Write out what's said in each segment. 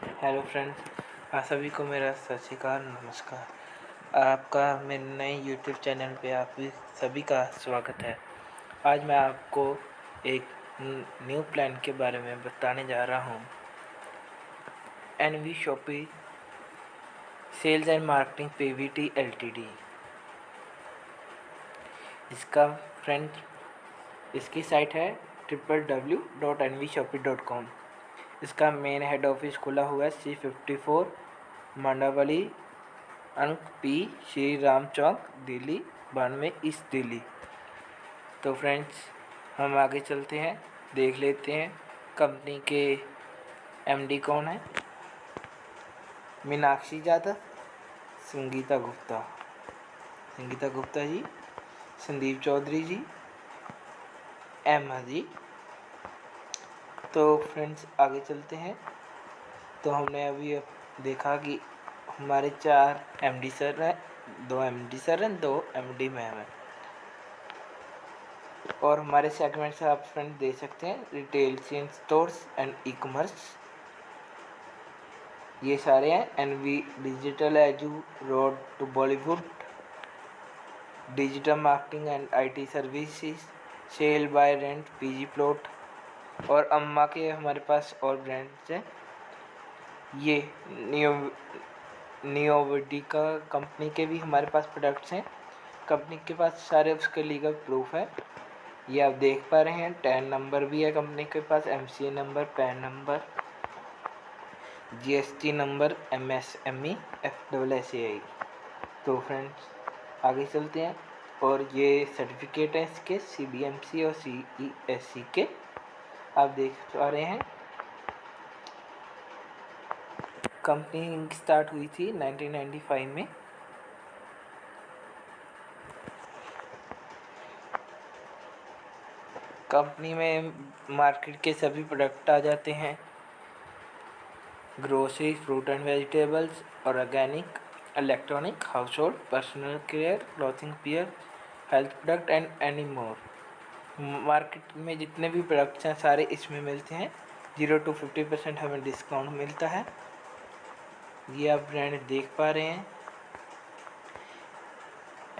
Hello friends, आप सभी को मेरा सत श्री अकाल नमस्कार। आपका मेरे नए यूट्यूब चैनल पे आप सभी का स्वागत है। आज मैं आपको एक न्यू प्लान के बारे में बताने जा रहा हूँ। NV Shoppy sales and marketing PVT LTD. इसका इसकी साइट है www.nvshopee.com। इसका मेन हेड ऑफिस खुला हुआ है C54 मंडावली अंक पी श्री राम चौक दिल्ली 92 ईस्ट दिल्ली। तो फ्रेंड्स, हम आगे चलते हैं, देख लेते हैं कंपनी के एमडी कौन है। मीनाक्षी यादव, संगीता गुप्ता जी, संदीप चौधरी जी, एमा जी। तो फ्रेंड्स, आगे चलते हैं। तो हमने अभी देखा कि हमारे 4 एमडी सर हैं, 2 एमडी सर हैं, 2 एमडी मैम हैं। और हमारे सेगमेंट से आप फ्रेंड देख सकते हैं retail chain stores and e commerce, ये सारे हैं। NV digital edu road to Bollywood, digital marketing and IT services, sale buy rent PG plot. और अम्मा के हमारे पास और ब्रांड्स हैं। ये नियोविडिका कंपनी के भी हमारे पास प्रोडक्ट्स हैं। कंपनी के पास सारे उसके लीगल प्रूफ है, ये आप देख पा रहे हैं। 10 नंबर भी है कंपनी के पास, MCA number, PAN number, GST number, MSME, FSSAI. तो फ्रेंड्स, आगे चलते हैं। और ये सर्टिफिकेट है इसके सीबीएमसी और सीईएससी के, आप देख पा रहे हैं। कंपनी स्टार्ट हुई थी 1995 में। कंपनी में मार्केट के सभी प्रोडक्ट आ जाते हैं, grocery, fruit and vegetables, organic, electronic, house hold, personal care, clothing wear, health product and any more. Market में जितने भी प्रोडक्ट्स हैं सारे इसमें मिलते हैं। 0 to 50% हमें डिस्काउंट मिलता है। ये आप ब्रांड देख पा रहे हैं।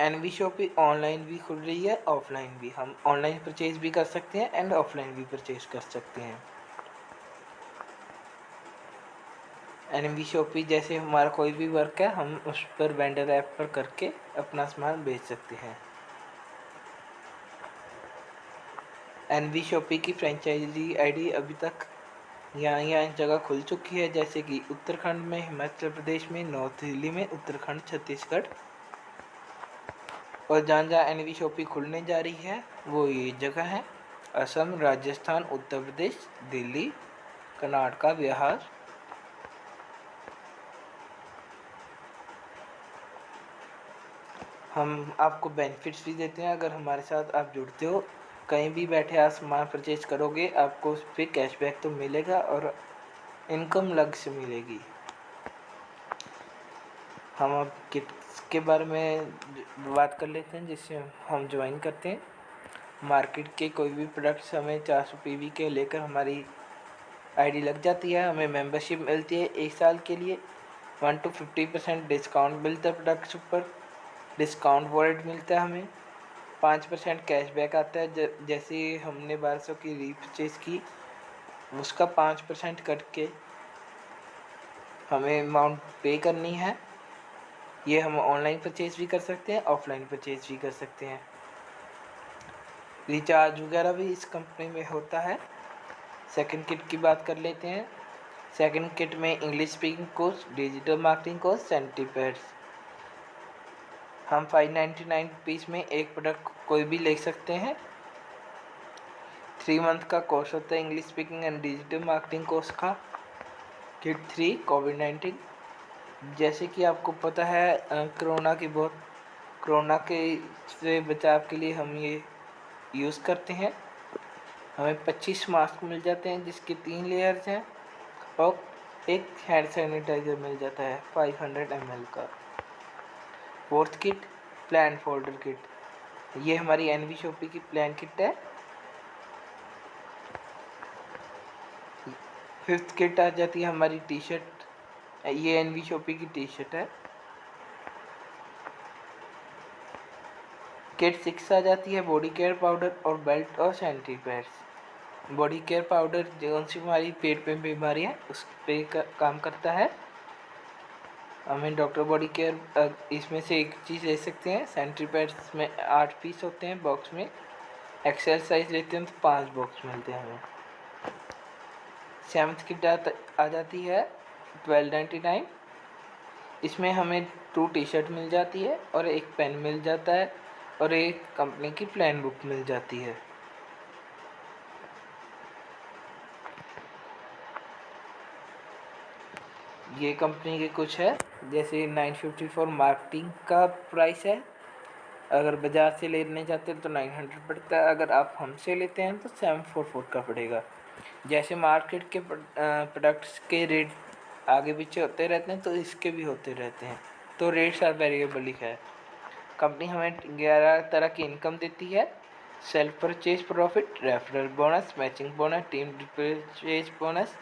एनवी शॉपी ऑनलाइन भी खुल रही है, ऑफलाइन भी। हम ऑनलाइन परचेज भी कर सकते हैं एंड ऑफलाइन भी परचेज कर सकते हैं। एनवी शॉपी जैसे हमारा कोई भी वर्क है, हम उस पर वेंडर ऐप पर करके अपना सामान बेच सकते हैं। एनवी शॉपी की फ्रेंचाइजी आईडी अभी तक यहाँ जगह खुल चुकी है, जैसे कि उत्तराखंड में, हिमाचल प्रदेश में, नॉर्थ दिल्ली में, उत्तराखंड, छत्तीसगढ़। और जहाँ एनवी शॉपी खुलने जा रही है वो ये जगह है: असम, राजस्थान, उत्तर प्रदेश, दिल्ली, कर्नाटका, बिहार। हम आपको बेनिफिट्स भी देते हैं। अगर हमारे साथ आप जुड़ते हो, कहीं भी बैठे आप सामान परचेज करोगे, आपको उस पर कैशबैक तो मिलेगा और इनकम अलग से मिलेगी। हम अब किट्स के बारे में बात कर लेते हैं जिससे हम ज्वाइन करते हैं। मार्केट के कोई भी प्रोडक्ट्स हमें 400 पीवी के लेकर हमारी आईडी लग जाती है। हमें मेंबरशिप मिलती है 1 साल के लिए। 1 to 50% डिस्काउंट मिलता है प्रोडक्ट्स ऊपर, डिस्काउंट वॉलेट मिलता है हमें। 5% कैशबैक आता है। जैसे हमने 1200 की रीपरचेज की, उसका 5% कट के हमें अमाउंट पे करनी है। ये हम ऑनलाइन परचेज भी कर सकते हैं, ऑफलाइन परचेज भी कर सकते हैं। रिचार्ज वगैरह भी इस कंपनी में होता है। सेकंड किट की बात कर लेते हैं। सेकंड किट में English speaking course, digital marketing course, सेंटीपैड्स। हम 599 रुपीज़ में एक प्रोडक्ट कोई भी ले सकते हैं। 3 मंथ का कोर्स होता है English speaking and digital marketing course का। किट 3 कोविड-19। जैसे कि आपको पता है, कोरोना के से बचाव के लिए हम ये यूज़ करते हैं। हमें 25 मास्क मिल जाते हैं जिसके 3 लेयर्स हैं, और एक हैंड सैनिटाइज़र मिल जाता है 500 ml का। Fourth kit plan folder kit, ये हमारी एनवी शॉपी की प्लान किट है। 5th किट आ जाती है हमारी टी शर्ट, ये एनवी शॉपी की टी शर्ट है। किट 6 आ जाती है बॉडी केयर पाउडर और बेल्ट और sanitary pads. Body care powder जो सी हमारी पेट पे बीमारी है उस पर काम करता है। हमें डॉक्टर बॉडी केयर इसमें से एक चीज़ ले सकते हैं। सैनिटरी पैड्स में 8 पीस होते हैं बॉक्स में। एक्सेल साइज लेते हैं तो 5 बॉक्स मिलते हैं हमें। 7th किट आ जाती है 1299। इसमें हमें 2 टी शर्ट मिल जाती है और एक पेन मिल जाता है और एक कंपनी की प्लान बुक मिल जाती है। ये कंपनी के कुछ है, जैसे 954 मार्केटिंग का प्राइस है। अगर बाज़ार से लेने जाते हैं तो 900 पड़ता है, अगर आप हमसे लेते हैं तो 744 का पड़ेगा। जैसे मार्केट के प्रोडक्ट्स के रेट आगे पीछे होते रहते हैं तो इसके भी होते रहते हैं, तो रेट्स आर वेरिएबल ही है। कंपनी हमें 11 तरह की इनकम देती है। Self purchase profit, referral bonus, matching bonus, team purchase bonus,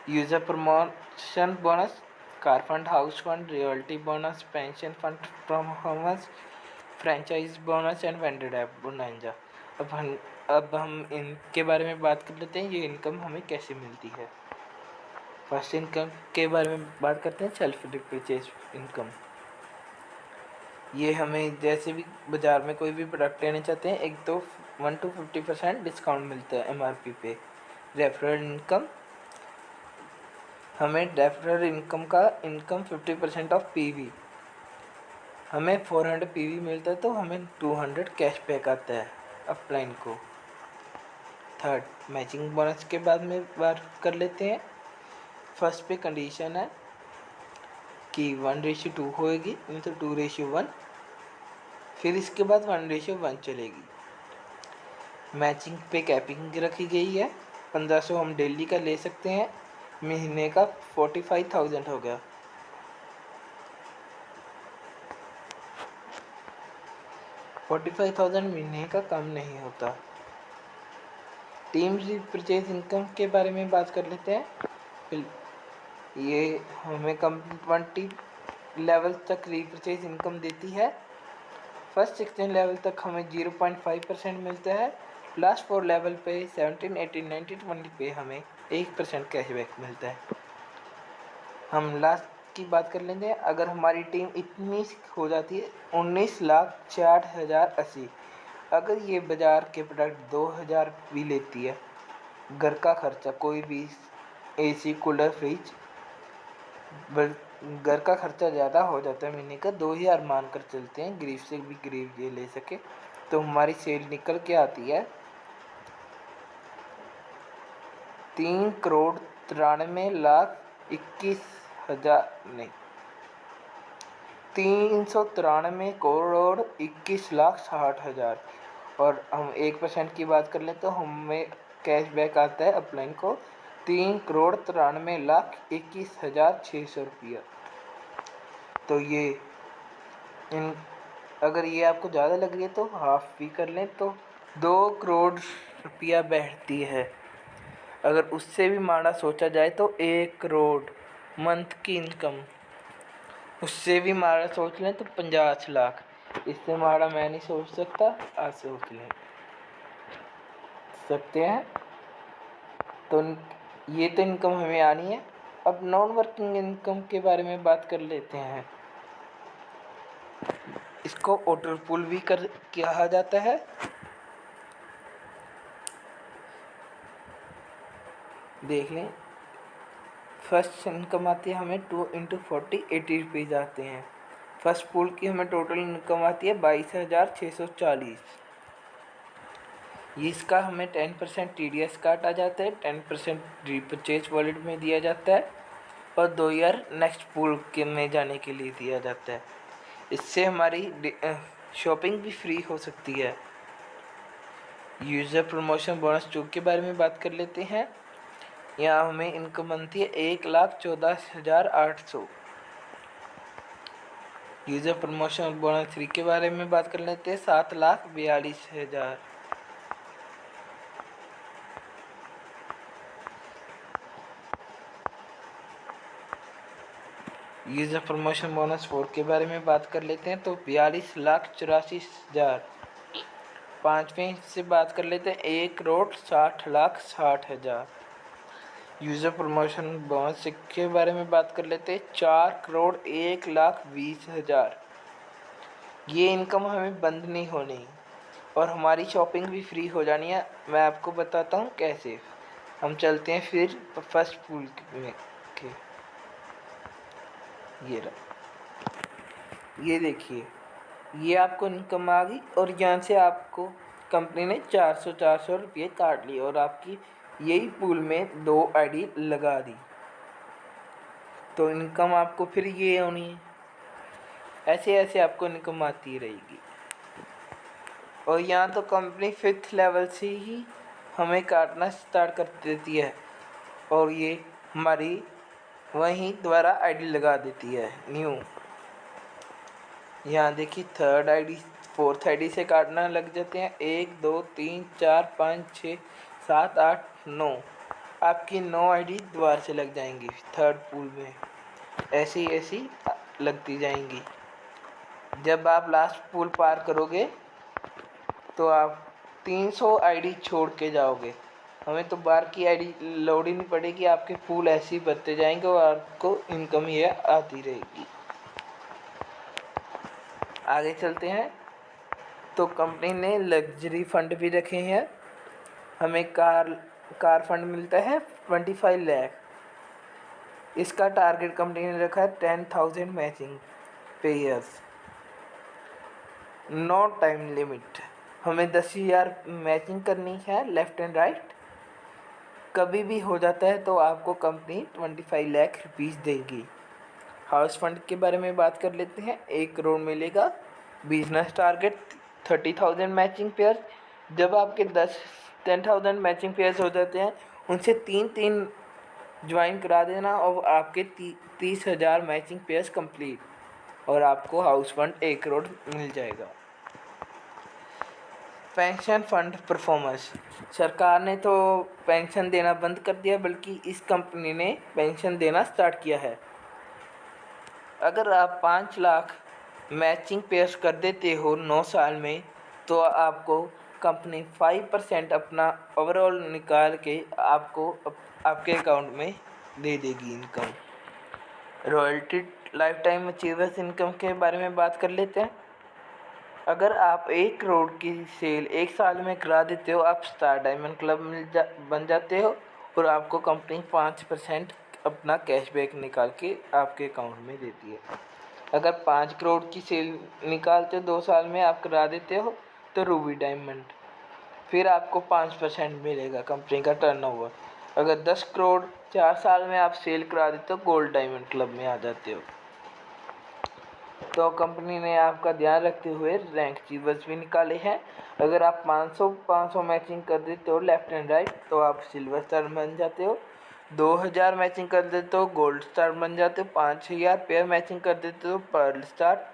user promotion bonus, car fund, house fund, royalty bonus, pension fund performance, franchise bonus and vendor app bonanza. अब हम इनके बारे में बात कर लेते हैं, ये इनकम हमें कैसे मिलती है। फर्स्ट इनकम के बारे में बात करते हैं, सेल्फ परचेज इनकम। ये हमें जैसे भी बाज़ार में कोई भी प्रोडक्ट लेने चाहते हैं, एक तो 1 to 50% डिस्काउंट मिलता है MRP पे। रेफरल इनकम, हमें रेफरल इनकम का इनकम 50% ऑफ PV, हमें 400 PV मिलता है तो हमें 200 कैशबैक आता है अपलाइन को। थर्ड, मैचिंग बोनस के बाद में बात कर लेते हैं। फर्स्ट पे कंडीशन है कि 1:2 होएगी, नहीं तो 2:1, फिर इसके बाद 1:1 चलेगी। मैचिंग पे कैपिंग रखी गई है, 1500 हम डेली का ले सकते हैं, महीने का 45,000 हो गया। महीने का कम नहीं होता। टीम परचेज इनकम के बारे में बात कर लेते हैं। ये हमें कंपनी 20 लेवल तक रीपरचेज इनकम देती है। फर्स्ट 16 लेवल तक हमें 0.5% मिलता है। लास्ट 4 लेवल पे 17, 18, 19, 20 पे हमें 1% कैशबैक मिलता है। हम लास्ट की बात कर लेंगे। अगर हमारी टीम इतनी हो जाती है 19,60,80, अगर ये बाज़ार के प्रोडक्ट 2,000 भी लेती है, घर का खर्चा कोई भी AC कूलर फ्रिज, घर का खर्चा ज़्यादा हो जाता है, महीने का 2,000 मान कर चलते हैं, गरीब से भी गरीब ये ले सके, तो हमारी सेल निकल के आती है 3,93,21,000 नहीं, 393,21,60,000। और हम 1% की बात कर लें तो हमें कैशबैक आता है अपलाइन को 3,93,21,600 रुपया। तो ये अगर ये आपको ज़्यादा लग रही है तो हाफ भी कर लें तो 2 करोड़ रुपया बैठती है। अगर उससे भी माड़ा सोचा जाए तो 1 करोड़ मंथ की इनकम, उससे भी माड़ा सोच लें तो 50 लाख। इससे माड़ा मैं नहीं सोच सकता, आप सोच लें सकते हैं। तो ये तो इनकम हमें आनी है। अब नॉन वर्किंग इनकम के बारे में बात कर लेते हैं। इसको ऑर्डर पुल भी कहा जाता है। देख लें, फर्स्ट इनकम आती है हमें 2 × 40 80 रुपीज़ आते हैं। फर्स्ट पुल की हमें टोटल इनकम आती है 22,640। इसका हमें 10% TDS काटा जाता है, 10% रीपरचेज वॉलेट में दिया जाता है और 2,000 नेक्स्ट पुल के में जाने के लिए दिया जाता है। इससे हमारी शॉपिंग भी फ्री हो सकती है। यूज़र प्रमोशन बोनस 2 के बारे में बात कर लेते हैं। यहाँ हमें इनकम बनती है 1,14,800। यूज़र प्रमोशन बोनस 3 के बारे में बात कर लेते हैं, 7,42,000। यूज़र प्रमोशन बोनस 4 के बारे में बात कर लेते हैं। तो 42,84,000। पाँचवें से बात कर लेते हैं 1,60,60,000। यूज़र प्रमोशन बोनस के बारे में बात कर लेते हैं 4,01,20,000। ये इनकम हमें बंद नहीं होनी और हमारी शॉपिंग भी फ्री हो जानी है। मैं आपको बताता हूँ कैसे। हम चलते हैं फिर फर्स्ट पूल में के। ये रहा, ये देखिए, ये आपको इनकम आ गई और यहाँ से आपको कंपनी ने 400 रुपये काट लिए और आपकी यही पूल में 2 आईडी लगा दी। तो इनकम आपको फिर ये होनी है। ऐसे ऐसे आपको इनकम आती रहेगी। और यहाँ तो कंपनी 5th लेवल से ही हमें काटना स्टार्ट कर देती है और ये हमारी वहीं द्वारा आईडी लगा देती है न्यू। यहाँ देखिए 3rd आईडी 4th आईडी से काटना लग जाते हैं। 1 2 3 4 5 6 7 8 9 आपकी 9 आईडी द्वार से लग जाएंगी 3rd पूल में। ऐसी ऐसी लगती जाएंगी। जब आप लास्ट पूल पार करोगे तो आप 300 आईडी छोड़ के जाओगे। हमें तो बार की आईडी लोड ही नहीं पड़ेगी। आपके पूल ऐसे ही बढ़ते जाएंगे और आपको इनकम ये आती रहेगी। आगे चलते हैं। तो कंपनी ने लग्जरी फंड भी रखे हैं। हमें कार फंड मिलता है 25 लाख। इसका टारगेट कंपनी ने रखा है 10,000 matching pairs. No time limit. हमें 10,000 मैचिंग करनी है लेफ़्ट एंड राइट। कभी भी हो जाता है तो आपको कंपनी 25 लाख रुपीज़ देगी। हाउस फंड के बारे में बात कर लेते हैं। 1 करोड़ मिलेगा। Business target 30,000 matching pair. जब आपके 10,000 मैचिंग पेयर्स हो जाते हैं उनसे 3-3 ज्वाइन करा देना और आपके 30,000 मैचिंग पेयर्स कंप्लीट और आपको हाउस फंड 1 करोड़ मिल जाएगा। Pension fund performance. सरकार ने तो पेंशन देना बंद कर दिया, बल्कि इस कंपनी ने पेंशन देना स्टार्ट किया है। अगर आप 5 लाख मैचिंग पेयर्स कर देते हो 9 साल में तो आपको कंपनी 5% अपना ओवरऑल निकाल के आपको आपके अकाउंट में दे देगी income. Royalty life time achievers income के बारे में बात कर लेते हैं। अगर आप 1 करोड़ की सेल 1 साल में करा देते हो आप स्टार डायमंड क्लब बन जाते हो और आपको कंपनी 5% अपना कैशबैक निकाल के आपके अकाउंट में देती है। अगर 5 करोड़ की सेल निकालते हो 2 साल में आप करा देते हो तो रूबी डायमंड, फिर आपको 5% मिलेगा कंपनी का टर्नओवर। अगर 10 करोड़ 4 साल में आप सेल करा देते हो गोल्ड डायमंड क्लब में आ जाते हो। तो कंपनी ने आपका ध्यान रखते हुए रैंक अचीवर्स भी निकाले हैं। अगर आप 500 मैचिंग कर देते हो लेफ़्ट एंड राइट तो आप सिल्वर स्टार बन जाते हो। 2,000 मैचिंग कर देते हो गोल्ड स्टार बन जाते हो। 5,000 पेयर मैचिंग कर देते हो पर्ल स्टार।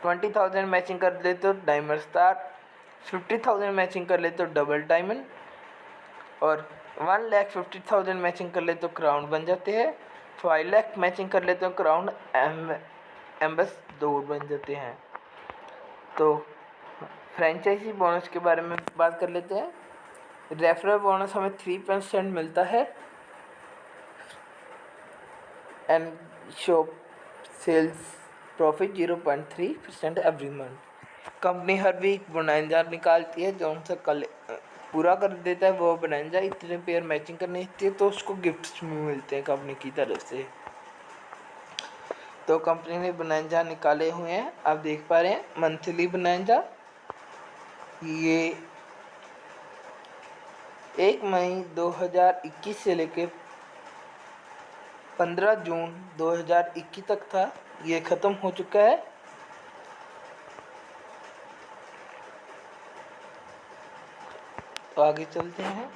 20,000 मैचिंग कर देते हो डायमंड स्टार। 50,000 मैचिंग कर लेते हो डबल डायमंड और 1,50,000 मैचिंग कर लेते हो क्राउन बन जाते हैं। 5 लाख मैचिंग कर लेते हो क्राउन एम्बेसडर बन जाते हैं। तो फ्रेंचाइजी बोनस के बारे में बात कर लेते हैं। रेफरल बोनस हमें 3% मिलता है and shop sales profit 0.3% every month. Company हर वीक बोनंजा निकालती है जो उनसे कल पूरा कर देता है। वो बोनंजा इतने पेयर मैचिंग करनी होती है तो उसको गिफ्ट्स भी मिलते हैं कंपनी की तरफ से। तो कंपनी ने बोनंजा निकाले हुए हैं, आप देख पा रहे हैं मंथली बोनंजा। ये 1 मई 2021 से लेके 15 जून 2021 तक था, ये ख़त्म हो चुका है। तो आगे चलते हैं।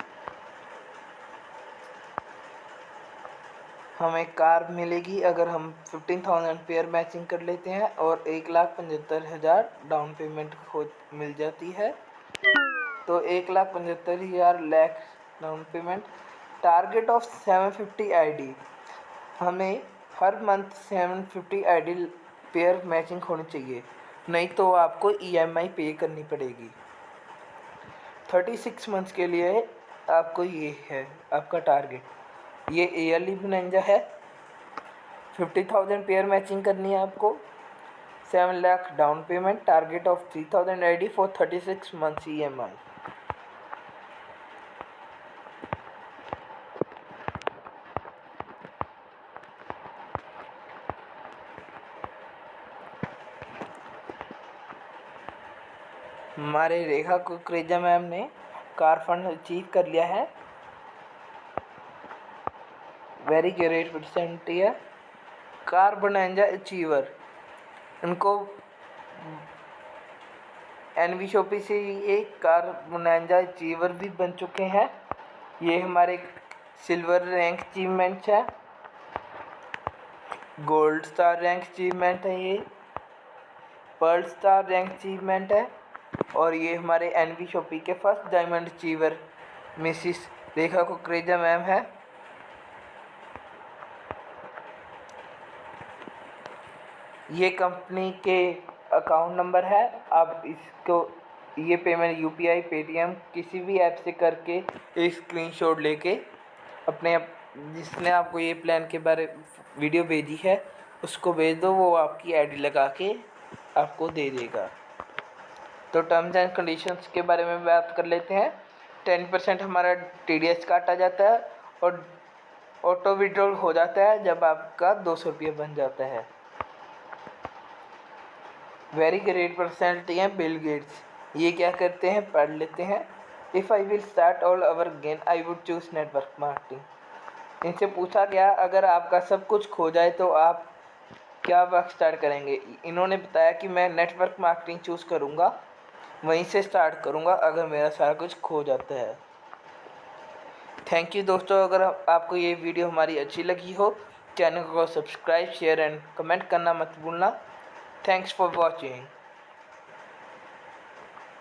हमें कार मिलेगी अगर हम 15,000 पेयर मैचिंग कर लेते हैं और 1,75,000 डाउन पेमेंट हो मिल जाती है। तो 1,75,000 down payment. Target of 750 ID. हमें हर मंथ 750 आइडियल पेयर मैचिंग होनी चाहिए, नहीं तो आपको EMI पे करनी पड़ेगी। 36 मंथ्स के लिए आपको ये है आपका टारगेट। ये ईयरली बोनंजा है। 50,000 पेयर मैचिंग करनी है आपको। 7 lakh down payment, target of 3,000 ID for 36 months EMI। हमारे रेखा कुकरेजा मैम ने कार फंड अचीव कर लिया है। वेरी ग्रेट परसेंट है। कार बोनंजा अचीवर, इनको एनवी शॉपी से एक कार बोनंजा अचीवर भी बन चुके हैं। ये हमारे सिल्वर रैंक अचीवमेंट है, गोल्ड स्टार रैंक अचीवमेंट है, ये पर्ल स्टार रैंक अचीवमेंट है, और ये हमारे एनवी शॉपी के फर्स्ट डायमंड अचीवर मिसिस रेखा कुकरेजा मैम है। ये कंपनी के अकाउंट नंबर है। आप इसको ये पेमेंट UPI पेटीएम किसी भी ऐप से करके एक स्क्रीनशॉट लेके अपने जिसने आपको ये प्लान के बारे वीडियो भेजी है उसको भेज दो, वो आपकी आईडी लगा के आपको दे देगा। तो टर्म्स एंड कंडीशंस के बारे में बात कर लेते हैं। 10% हमारा TDS काटा जाता है और ऑटो विड्रॉल हो जाता है जब आपका 200 रुपये बन जाता है। वेरी ग्रेट पर्सनैलिटी हैं बिल गेट्स। ये क्या करते हैं पढ़ लेते हैं। If I will start all over again I would choose network marketing. इनसे पूछा गया अगर आपका सब कुछ खो जाए तो आप क्या वर्क स्टार्ट करेंगे। इन्होंने बताया कि मैं नेटवर्क मार्केटिंग चूज़ करूँगा, वहीं से स्टार्ट करूँगा अगर मेरा सारा कुछ खो जाता है। थैंक यू दोस्तों। अगर आपको ये वीडियो हमारी अच्छी लगी हो, चैनल को सब्सक्राइब, शेयर एंड कमेंट करना मत भूलना। Thanks for watching.